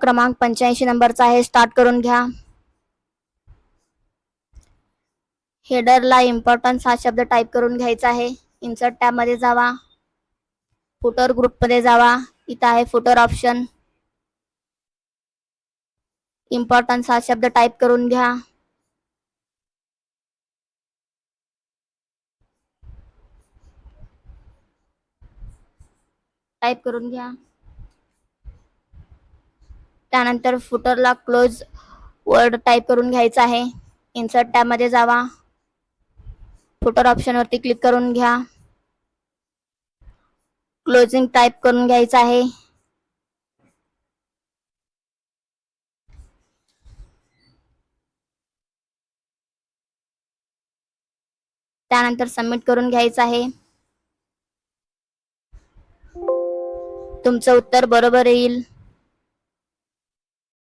क्रमांक 85 नंबरचा आहे, स्टार्ट करून घ्या. हेडरला इम्पॉर्टन्स हा शब्द टाईप करून घ्यायचा आहे. इन्सर्ट टॅबमध्ये जावा, फुटर ग्रुपमध्ये जावा, इथं आहे फुटर ऑप्शन. इम्पॉर्टन्स हा शब्द टाईप करून घ्या. टाईप करून घ्या. त्यानंतर फुटरला क्लोज वर्ड टाईप करून घ्यायचा आहे. इन्सर्ट टॅबमध्ये जावा, फुटर ऑप्शनवरती क्लिक करून घ्या. क्लोजिंग टाईप करून घ्यायचा आहे. त्यानंतर सबमिट करून घ्यायचं आहे. तुमचं उत्तर बरोबर येईल.